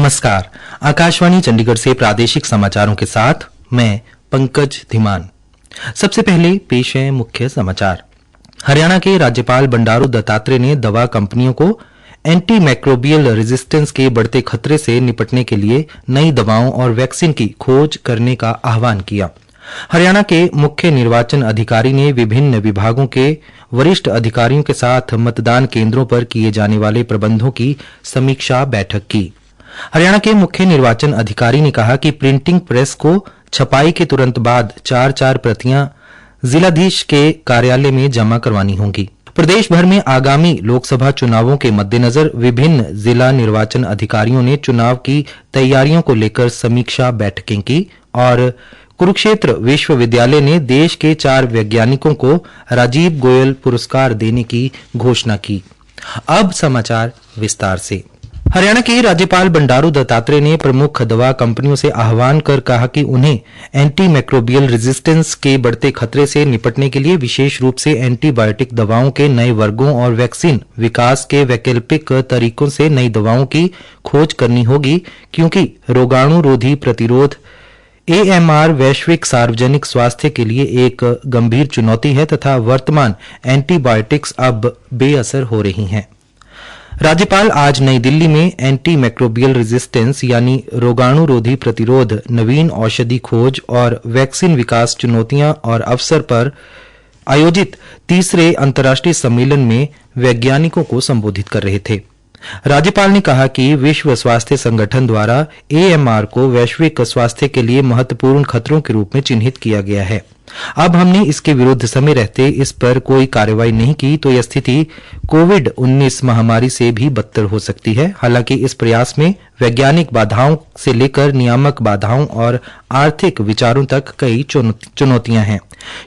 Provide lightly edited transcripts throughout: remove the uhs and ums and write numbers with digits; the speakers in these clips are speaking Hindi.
नमस्कार। आकाशवाणी चंडीगढ़ से प्रादेशिक समाचारों के साथ मैं पंकज धीमान। सबसे पहले पेश है मुख्य समाचार। हरियाणा के राज्यपाल बंडारू दत्तात्रेय ने दवा कंपनियों को एंटी मैक्रोबियल रेजिस्टेंस के बढ़ते खतरे से निपटने के लिए नई दवाओं और वैक्सीन की खोज करने का आह्वान किया। हरियाणा के मुख्य निर्वाचन अधिकारी ने विभिन्न विभागों के वरिष्ठ अधिकारियों के साथ मतदान केंद्रों पर किए जाने वाले प्रबंधों की समीक्षा बैठक की। हरियाणा के मुख्य निर्वाचन अधिकारी ने कहा कि प्रिंटिंग प्रेस को छपाई के तुरंत बाद 4-4 प्रतियां जिलाधीश के कार्यालय में जमा करवानी होंगी। प्रदेश भर में आगामी लोकसभा चुनावों के मद्देनजर विभिन्न जिला निर्वाचन अधिकारियों ने चुनाव की तैयारियों को लेकर समीक्षा बैठकें की और कुरुक्षेत्र विश्वविद्यालय ने देश के 4 वैज्ञानिकों को राजीव गोयल पुरस्कार देने की घोषणा की। अब समाचार विस्तार से। हरियाणा के राज्यपाल बंडारू दत्तात्रेय ने प्रमुख दवा कंपनियों से आह्वान कर कहा कि उन्हें एंटी मैक्रोबियल रेजिस्टेंस के बढ़ते खतरे से निपटने के लिए विशेष रूप से एंटीबायोटिक दवाओं के नए वर्गों और वैक्सीन विकास के वैकल्पिक तरीकों से नई दवाओं की खोज करनी होगी, क्योंकि रोगाणुरोधी प्रतिरोध AMR वैश्विक सार्वजनिक स्वास्थ्य के लिए एक गंभीर चुनौती है तथा वर्तमान एंटीबायोटिक्स अब बेअसर हो रही हैं। राज्यपाल आज नई दिल्ली में एंटी मैक्रोबियल रेजिस्टेंस यानी रोगाणुरोधी प्रतिरोध, नवीन औषधि खोज और वैक्सीन विकास चुनौतियां और अवसर पर आयोजित तीसरे अंतर्राष्ट्रीय सम्मेलन में वैज्ञानिकों को संबोधित कर रहे थे। राज्यपाल ने कहा कि विश्व स्वास्थ्य संगठन द्वारा AMR को वैश्विक स्वास्थ्य के लिए महत्वपूर्ण खतरों के रूप में चिन्हित किया गया है। अब हमने इसके विरुद्ध समय रहते इस पर कोई कार्रवाई नहीं की तो यह स्थिति कोविड-19 महामारी से भी बदतर हो सकती है। हालांकि इस प्रयास में वैज्ञानिक बाधाओं से लेकर नियामक बाधाओं और आर्थिक विचारों तक कई चुनौतियां हैं।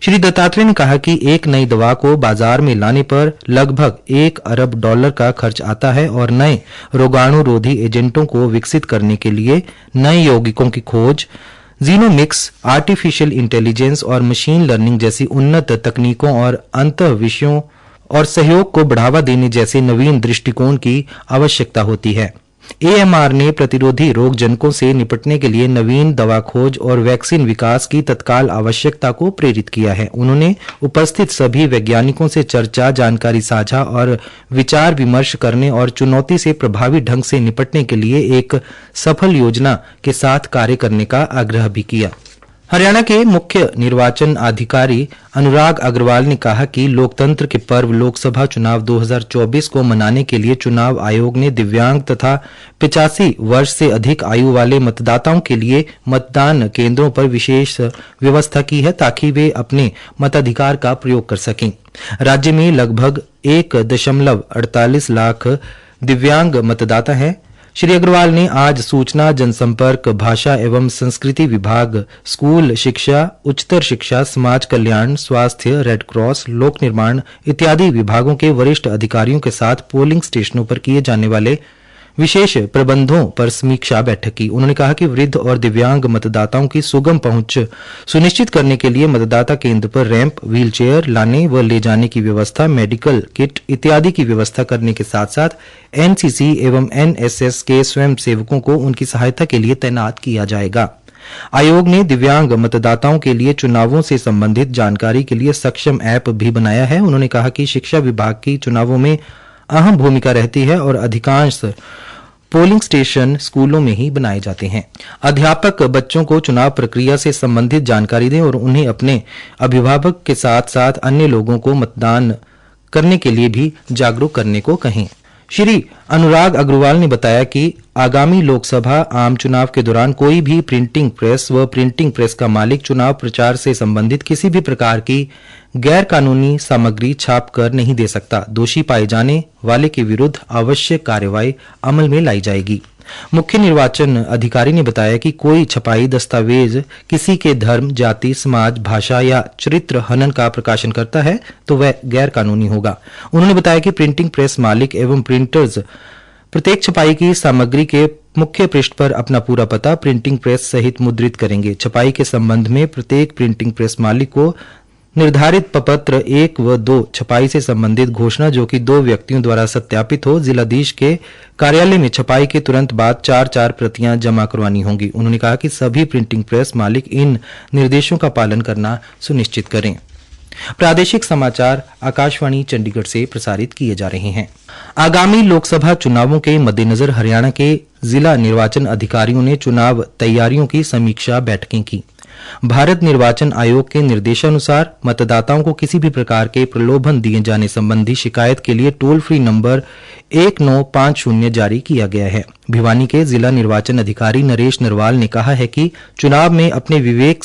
श्री दत्तात्रेय ने कहा कि एक नई दवा को बाजार में लाने पर लगभग $1 अरब का खर्च आता है और नए रोगाणुरोधी एजेंटों को विकसित करने के लिए नए यौगिकों की खोज, जीनोमिक्स, आर्टिफिशियल इंटेलिजेंस और मशीन लर्निंग जैसी उन्नत तकनीकों और अंतः विषयों और सहयोग को बढ़ावा देने जैसे नवीन दृष्टिकोण की आवश्यकता होती है। AMR ने प्रतिरोधी रोगजनकों से निपटने के लिए नवीन दवा खोज और वैक्सीन विकास की तत्काल आवश्यकता को प्रेरित किया है। उन्होंने उपस्थित सभी वैज्ञानिकों से चर्चा, जानकारी साझा और विचार विमर्श करने और चुनौती से प्रभावी ढंग से निपटने के लिए एक सफल योजना के साथ कार्य करने का आग्रह भी किया। हरियाणा के मुख्य निर्वाचन अधिकारी अनुराग अग्रवाल ने कहा कि लोकतंत्र के पर्व लोकसभा चुनाव 2024 को मनाने के लिए चुनाव आयोग ने दिव्यांग तथा 85 वर्ष से अधिक आयु वाले मतदाताओं के लिए मतदान केंद्रों पर विशेष व्यवस्था की है ताकि वे अपने मताधिकार का प्रयोग कर सकें। राज्य में लगभग 1.48 लाख दिव्यांग मतदाता हैं। श्री अग्रवाल ने आज सूचना, जनसंपर्क, भाषा एवं संस्कृति विभाग, स्कूल शिक्षा, उच्चतर शिक्षा, समाज कल्याण, स्वास्थ्य, रेड क्रॉस, लोक निर्माण इत्यादि विभागों के वरिष्ठ अधिकारियों के साथ पोलिंग स्टेशनों पर किए जाने वाले विशेष प्रबंधों पर समीक्षा बैठक की। उन्होंने कहा कि वृद्ध और दिव्यांग मतदाताओं की सुगम पहुंच सुनिश्चित करने के लिए मतदाता केंद्र पर रैंप, व्हील चेयर लाने व ले जाने की व्यवस्था, मेडिकल किट इत्यादि की व्यवस्था करने के साथ साथ NCC एवं NSS के स्वयं सेवकों को उनकी सहायता के लिए तैनात किया जाएगा। आयोग ने दिव्यांग मतदाताओं के लिए चुनावों से संबंधित जानकारी के लिए सक्षम ऐप भी बनाया है। उन्होंने कहा कि शिक्षा विभाग की चुनावों में अहम भूमिका रहती है और अधिकांश पोलिंग स्टेशन स्कूलों में ही बनाए जाते हैं। अध्यापक बच्चों को चुनाव प्रक्रिया से संबंधित जानकारी दें और उन्हें अपने अभिभावक के साथ साथ अन्य लोगों को मतदान करने के लिए भी जागरूक करने को कहें। श्री अनुराग अग्रवाल ने बताया कि आगामी लोकसभा आम चुनाव के दौरान कोई भी प्रिंटिंग प्रेस व प्रिंटिंग प्रेस का मालिक चुनाव प्रचार से संबंधित किसी भी प्रकार की गैर कानूनी सामग्री छाप कर नहीं दे सकता। दोषी पाए जाने वाले के विरुद्ध आवश्यक कार्रवाई अमल में लाई जाएगी। मुख्य निर्वाचन अधिकारी ने बताया कि कोई छपाई दस्तावेज किसी के धर्म, जाति, समाज, भाषा या चरित्र हनन का प्रकाशन करता है तो वह गैर कानूनी होगा। उन्होंने बताया कि प्रिंटिंग प्रेस मालिक एवं प्रिंटर्स प्रत्येक छपाई की सामग्री के मुख्य पृष्ठ पर अपना पूरा पता प्रिंटिंग प्रेस सहित मुद्रित करेंगे। छपाई के संबंध में प्रत्येक प्रिंटिंग प्रेस मालिक को निर्धारित प्रपत्र 1 व 2 छपाई से संबंधित घोषणा जो कि 2 व्यक्तियों द्वारा सत्यापित हो, जिलाधीश के कार्यालय में छपाई के तुरंत बाद 4-4 प्रतियां जमा करवानी होंगी। उन्होंने कहा कि सभी प्रिंटिंग प्रेस मालिक इन निर्देशों का पालन करना सुनिश्चित करें। प्रादेशिक समाचार आकाशवाणी चंडीगढ़ से प्रसारित किए जा रहे हैं। आगामी लोकसभा चुनावों के मद्देनजर हरियाणा के जिला निर्वाचन अधिकारियों ने चुनाव तैयारियों की समीक्षा बैठकें की। भारत निर्वाचन आयोग के निर्देशानुसार मतदाताओं को किसी भी प्रकार के प्रलोभन दिए जाने संबंधी शिकायत के लिए टोल फ्री नंबर 1950 जारी किया गया है। भिवानी के जिला निर्वाचन अधिकारी नरेश नरवाल ने कहा है कि चुनाव में अपने विवेक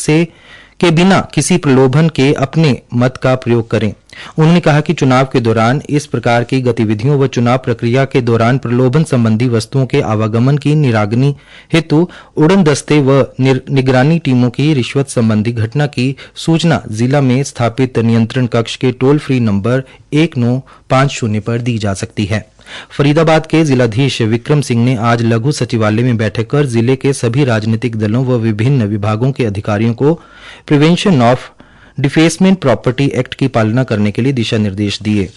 के बिना किसी प्रलोभन के अपने मत का प्रयोग करें। उन्होंने कहा कि चुनाव के दौरान इस प्रकार की गतिविधियों व चुनाव प्रक्रिया के दौरान प्रलोभन संबंधी वस्तुओं के आवागमन की निगरानी हेतु उड़न दस्ते व निगरानी टीमों की रिश्वत संबंधी घटना की सूचना जिला में स्थापित नियंत्रण कक्ष के टोल फ्री नंबर 1950 पर दी जा सकती है। फरीदाबाद के जिलाधीश विक्रम सिंह ने आज लघु सचिवालय में बैठक कर जिले के सभी राजनीतिक दलों व विभिन्न विभागों के अधिकारियों को prevention of defacement property act की पालना करने के लिए दिशा निर्देश दिए।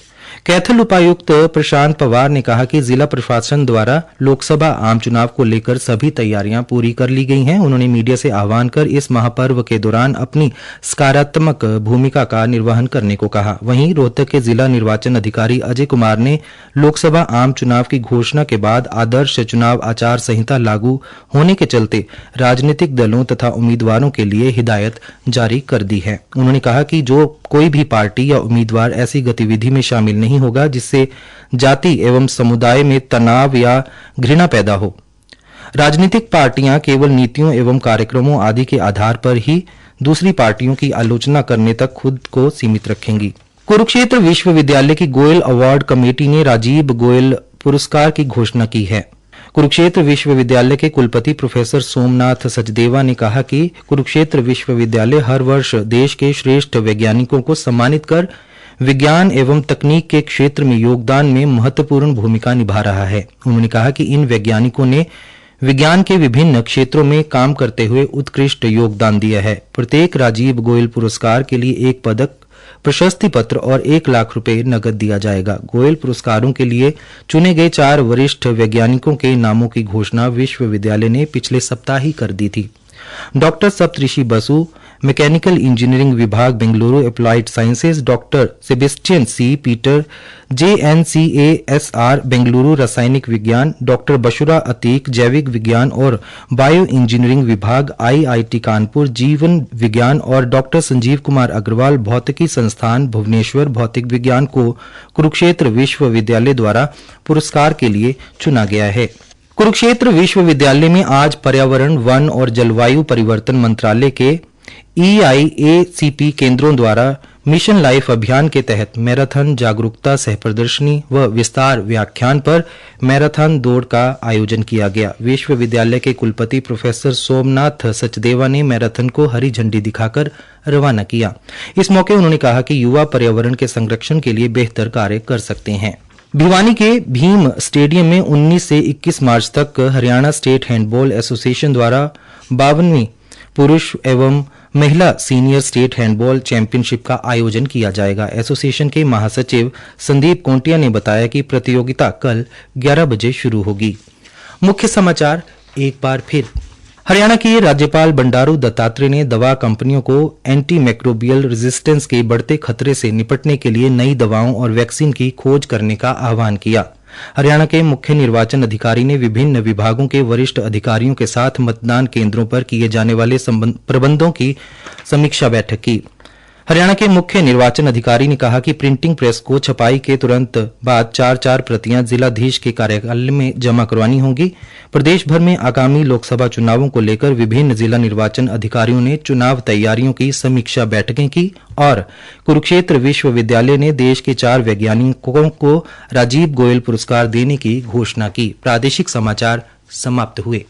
कैथल उपायुक्त प्रशांत पवार ने कहा कि जिला प्रशासन द्वारा लोकसभा आम चुनाव को लेकर सभी तैयारियां पूरी कर ली गई हैं। उन्होंने मीडिया से आह्वान कर इस महापर्व के दौरान अपनी सकारात्मक भूमिका का निर्वहन करने को कहा। वहीं रोहतक के जिला निर्वाचन अधिकारी अजय कुमार ने लोकसभा आम चुनाव की घोषणा के बाद आदर्श चुनाव आचार संहिता लागू होने के चलते राजनीतिक दलों तथा उम्मीदवारों के लिए हिदायत जारी कर दी है। उन्होंने कहा कि जो कोई भी पार्टी या उम्मीदवार ऐसी गतिविधि में शामिल नहीं होगा जिससे जाति एवं समुदाय में तनाव या घृणा पैदा हो। राजनीतिक पार्टियां केवल नीतियों एवं कार्यक्रमों आदि के आधार पर ही दूसरी पार्टियों की आलोचना करने तक खुद को सीमित रखेंगी। कुरुक्षेत्र विश्वविद्यालय की गोयल अवार्ड कमेटी ने राजीव गोयल पुरस्कार की घोषणा की है। कुरुक्षेत्र विश्वविद्यालय के कुलपति प्रोफेसर सोमनाथ सचदेवा ने कहा कि कुरुक्षेत्र विश्वविद्यालय हर वर्ष देश के श्रेष्ठ वैज्ञानिकों को सम्मानित कर विज्ञान एवं तकनीक के क्षेत्र में योगदान में महत्वपूर्ण भूमिका निभा रहा है। उन्होंने कहा कि इन वैज्ञानिकों ने विज्ञान के विभिन्न क्षेत्रों में काम करते हुए उत्कृष्ट योगदान दिया है। प्रत्येक राजीव गोयल पुरस्कार के लिए 1 पदक, प्रशस्ति पत्र और 1 लाख रुपए नकद दिया जाएगा। गोयल पुरस्कारों के लिए चुने गए 4 वरिष्ठ वैज्ञानिकों के नामों की घोषणा विश्वविद्यालय ने पिछले सप्ताह ही कर दी थी। Doctor Saptarishi Basu, mechanical engineering विभाग Bengaluru applied sciences, doctor Sebastian C Peter, JNCASR Bengaluru रासायनिक विज्ञान, डॉक्टर बशुरा अतीक जैविक विज्ञान और बायो इंजीनियरिंग विभाग IIT कानपुर जीवन विज्ञान और डॉक्टर संजीव कुमार अग्रवाल भौतिकी संस्थान भुवनेश्वर भौतिक विज्ञान को कुरुक्षेत्र विश्वविद्यालय द्वारा पुरस्कार के लिए चुना गया है। कुरुक्षेत्र विश्वविद्यालय में आज पर्यावरण, वन और जलवायु परिवर्तन मंत्रालय के EIACP केंद्रों द्वारा मिशन लाइफ अभियान के तहत मैराथन जागरूकता सह प्रदर्शनी व विस्तार व्याख्यान पर मैराथन दौड़ का आयोजन किया गया। विश्वविद्यालय के कुलपति प्रोफेसर सोमनाथ सचदेवा ने मैराथन को हरी झंडी दिखाकर रवाना किया। इस मौके उन्होंने कहा कि युवा पर्यावरण के संरक्षण के लिए बेहतर कार्य कर सकते हैं। भिवानी के भीम स्टेडियम में 19 से 21 मार्च तक हरियाणा स्टेट हैंडबॉल एसोसिएशन द्वारा 52वीं पुरुष एवं महिला सीनियर स्टेट हैंडबॉल चैंपियनशिप का आयोजन किया जाएगा। एसोसिएशन के महासचिव संदीप कोंटिया ने बताया कि प्रतियोगिता कल 11 बजे शुरू होगी। मुख्य समाचार एक बार फिर। हरियाणा के राज्यपाल बंडारू दत्तात्रेय ने दवा कंपनियों को एंटी मैक्रोबियल रेजिस्टेंस के बढ़ते खतरे से निपटने के लिए नई दवाओं और वैक्सीन की खोज करने का आह्वान किया। हरियाणा के मुख्य निर्वाचन अधिकारी ने विभिन्न विभागों के वरिष्ठ अधिकारियों के साथ मतदान केंद्रों पर किए जाने वाले प्रबंधों की समीक्षा बैठक की। हरियाणा के मुख्य निर्वाचन अधिकारी ने कहा कि प्रिंटिंग प्रेस को छपाई के तुरंत बाद 4-4 प्रतियां जिलाधीश के कार्यालय में जमा करवानी होंगी। प्रदेश भर में आगामी लोकसभा चुनावों को लेकर विभिन्न जिला निर्वाचन अधिकारियों ने चुनाव तैयारियों की समीक्षा बैठकें की और कुरुक्षेत्र विश्वविद्यालय ने देश के 4 वैज्ञानिकों को राजीव गोयल पुरस्कार देने की घोषणा की। प्रादेशिक समाचार समाप्त हुए।